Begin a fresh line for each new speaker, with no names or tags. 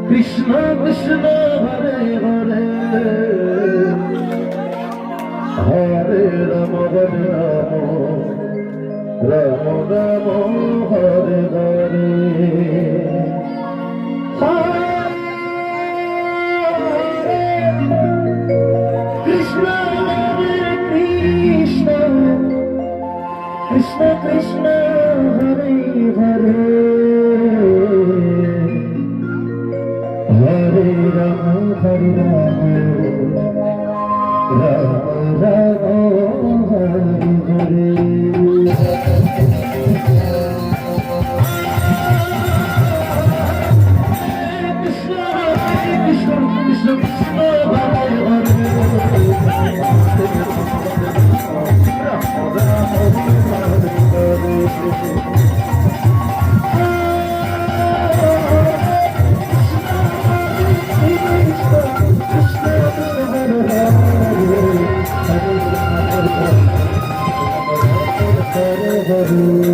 Krishna Krishna Hare Hare Hare Ram Ram Ram Hare Hare Krishna Krishna Krishna Krishna Hare Hare Hare Ram Ram Ram Hare Hare Krishna Krishna Krishna Krishna Hare Hare Hare